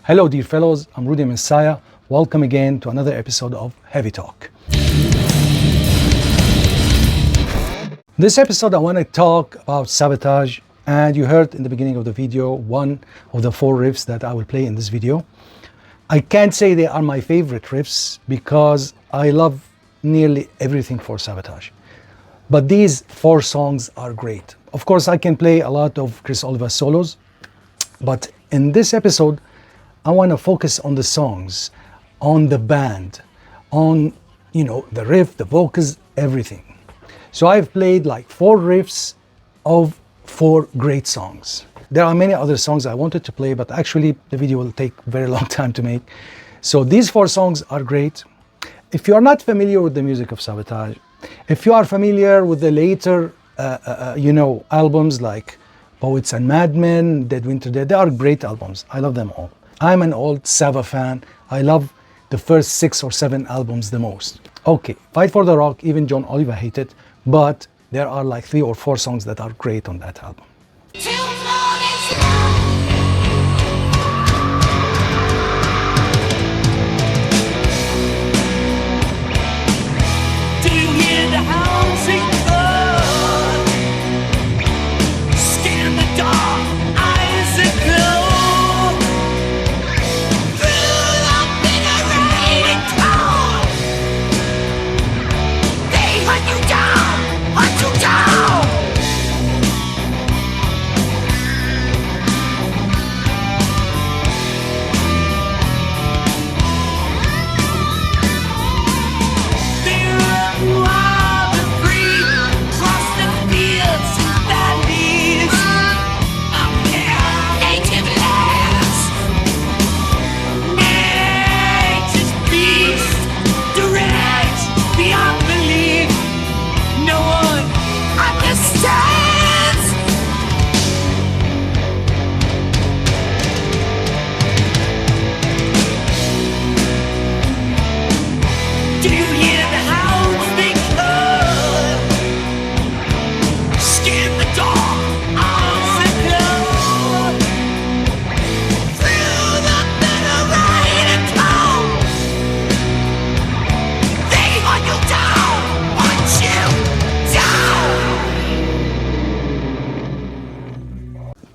Hello dear fellows, I'm Rudi Messiah. Welcome again to another episode of Heavy Talk. This episode I want to talk about Savatage, and you heard in the beginning of the video one of the 4 riffs that I will play in this video. I can't say they are my favorite riffs because I love nearly everything for Savatage. But these 4 songs are great. Of course, I can play a lot of Criss Oliva solos, but in this episode, I want to focus on the songs, on the band, on, the riff, the vocals, everything. So I've played like 4 riffs of 4 great songs. There are many other songs I wanted to play, but actually the video will take a very long time to make. So these 4 songs are great. If you are not familiar with the music of Savatage, if you are familiar with the later, albums like Poets and Madmen, Dead Winter Dead, they are great albums. I love them all. I'm an old Sava fan. I love the first 6 or 7 albums the most. Okay, Fight for the Rock, even John Oliva hated, but there are like 3 or 4 songs that are great on that album.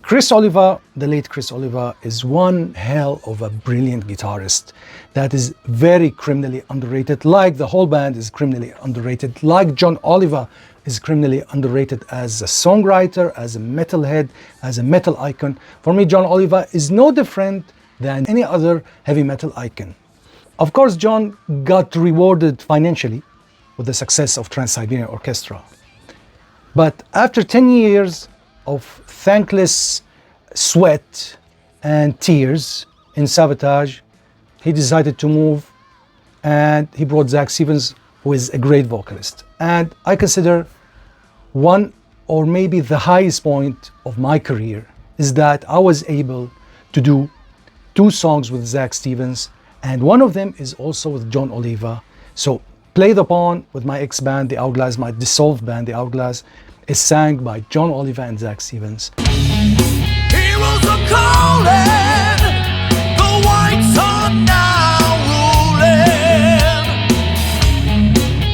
Criss Oliva, the late Criss Oliva, is one hell of a brilliant guitarist that is very criminally underrated, like the whole band is criminally underrated, like John Oliva is criminally underrated as a songwriter, as a metalhead, as a metal icon. For me, John Oliva is no different than any other heavy metal icon. Of course, John got rewarded financially with the success of Trans-Siberian Orchestra. But after 10 years of thankless sweat and tears in Savatage, he decided to move, and he brought Zach Stevens, who is a great vocalist. And I consider one or maybe the highest point of my career is that I was able to do 2 songs with Zach Stevens, and one of them is also with John Oliva. So Play the Pawn with my ex-band, the Hourglass, my dissolved band, the Hourglass, is sang by John Oliva and Zach Stevens. Heroes are calling, the whites are now ruling.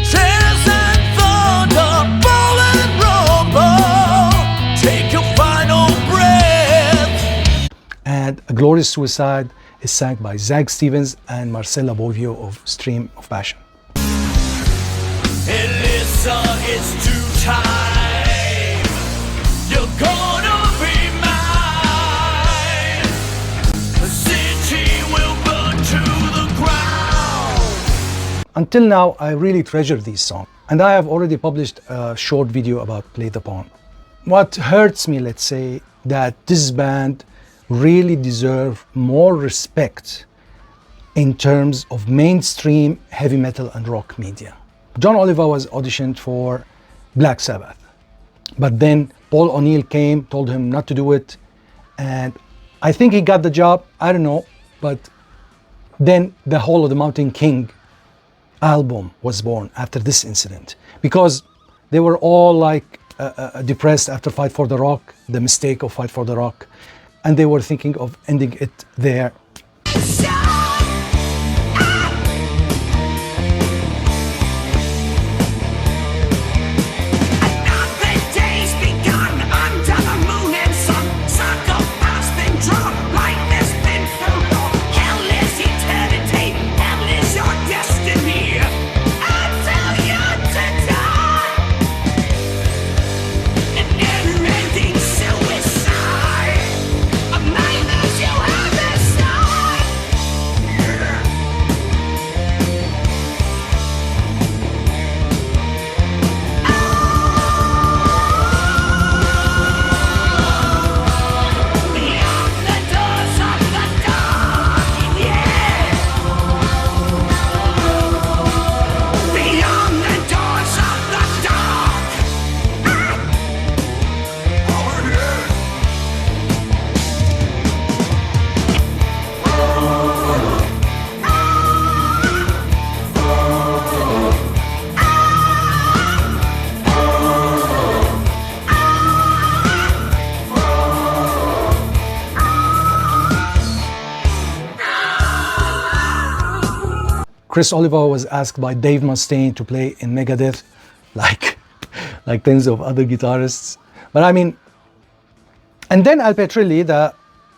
Tears and thunder, fall and rumble, take your final breath. And A Glorious Suicide is sang by Zach Stevens and Marcella Bovio of Stream of Passion. Elissa, it's too time. You're gonna be mine. The city will burn to the ground. Until now, I really treasure these songs, and I have already published a short video about Play the Pawn. What hurts me, let's say, that this band really deserve more respect in terms of mainstream heavy metal and rock media. John Oliva was auditioned for Black Sabbath, but then Paul O'Neill came, told him not to do it, and I think he got the job, I don't know, but then the Hall of the Mountain King album was born after this incident, because they were all like depressed after Fight for the Rock, the mistake of Fight for the Rock, and they were thinking of ending it there. Criss Oliva was asked by Dave Mustaine to play in Megadeth, like tens of other guitarists. But I mean, and then Al Petrilli, the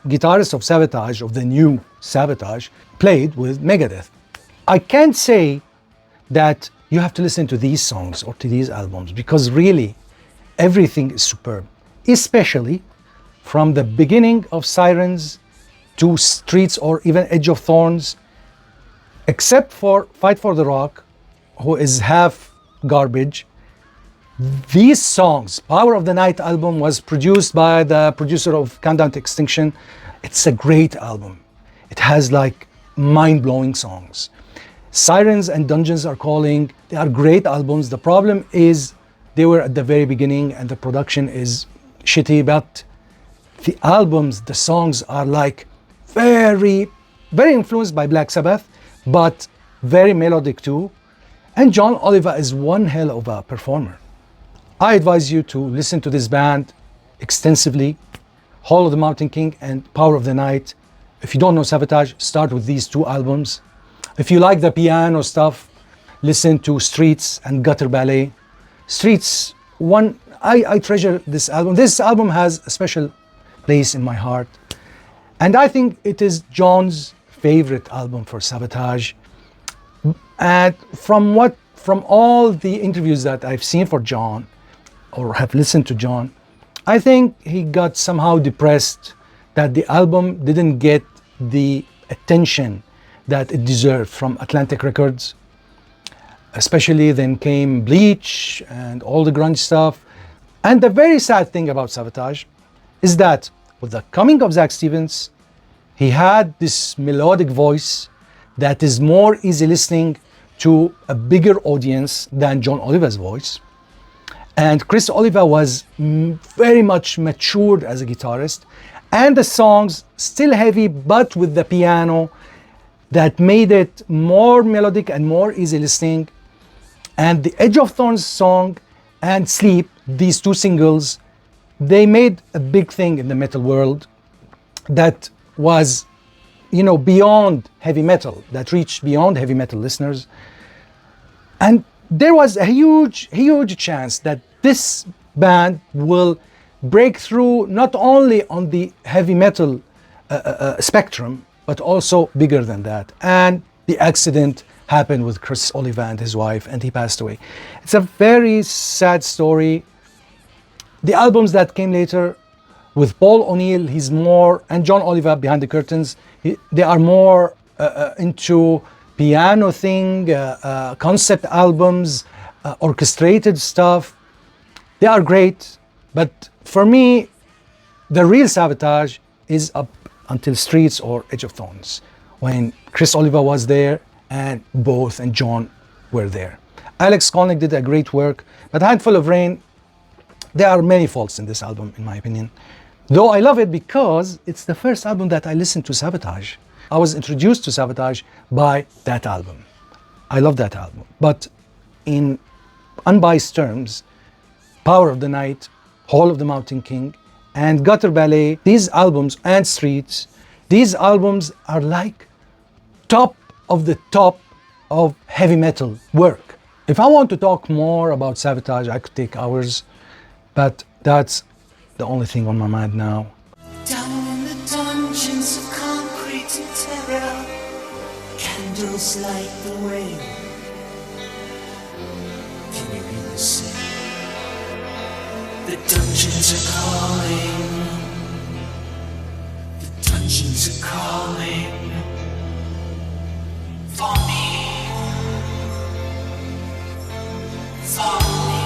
guitarist of Savatage, of the new Savatage, played with Megadeth. I can't say that you have to listen to these songs or to these albums, because really everything is superb, especially from the beginning of Sirens to Streets or even Edge of Thorns, except for Fight for the Rock, who is half garbage. These songs, Power of the Night album was produced by the producer of Countdown to Extinction. It's a great album. It has like mind-blowing songs. Sirens and Dungeons Are Calling, they are great albums. The problem is they were at the very beginning and the production is shitty, but the albums, the songs are like very influenced by Black Sabbath, but very melodic too. And John Oliva is one hell of a performer. I advise you to listen to this band extensively, Hall of the Mountain King and Power of the Night. If you don't know Savatage, start with these two albums. If you like the piano stuff, listen to Streets and Gutter Ballet. Streets, I treasure this album. This album has a special place in my heart. And I think it is John's favorite album for Savatage. And from all the interviews that I've seen for John, or have listened to John, I think he got somehow depressed that the album didn't get the attention that it deserved from Atlantic Records. Especially then came Bleach and all the grunge stuff. And the very sad thing about Savatage is that with the coming of Zach Stevens, he had this melodic voice that is more easy listening to a bigger audience than John Oliva's voice. And Criss Oliva was very much matured as a guitarist, and the songs still heavy, but with the piano that made it more melodic and more easy listening. And the Edge of Thorns song and Sleep, these two singles, they made a big thing in the metal world that was, beyond heavy metal, that reached beyond heavy metal listeners. And there was a huge chance that this band will break through not only on the heavy metal spectrum, but also bigger than that. And the accident happened with Criss Oliva and his wife, and he passed away. It's a very sad story. The albums that came later with Paul O'Neill, he's more, and John Oliva behind the curtains, they are more into piano thing, concept albums, orchestrated stuff. They are great, but for me, the real Savatage is up until Streets or Edge of Thorns, when Criss Oliva was there and both and John were there. Alex Skolnick did a great work, but Handful of Rain, there are many faults in this album, in my opinion. Though I love it because it's the first album that I listened to Savatage. I was introduced to Savatage by that album. I love that album. But in unbiased terms, Power of the Night, Hall of the Mountain King, and Gutter Ballet, these albums, and Streets, these albums are like top of heavy metal work. If I want to talk more about Savatage, I could take hours, but that's the only thing on my mind now. Down in the dungeons of concrete and terror, candles light the way. Can you hear the sing? The dungeons are calling. The dungeons are calling for me. For me.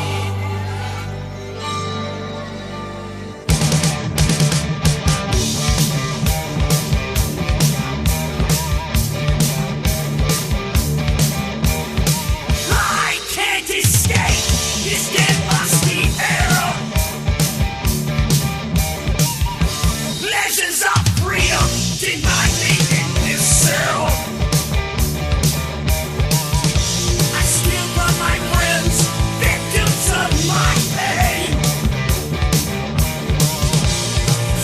I can't escape this dead musty era. Pleasures of freedom deny me in this cell. I still love my friends, victims of my pain.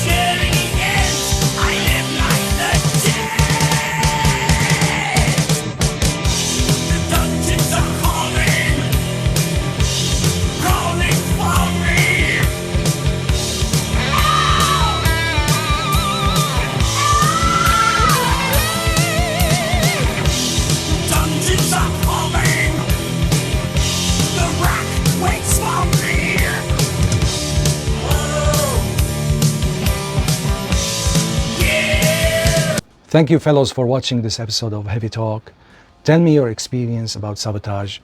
Till the end, I live like the dead. The dungeons are calling, calling for me. Dungeons are calling. The rack waits for me. Oh, yeah. Thank you, fellows, for watching this episode of Heavy Talk. Tell me your experience about Savatage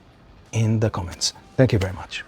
in the comments. Thank you very much.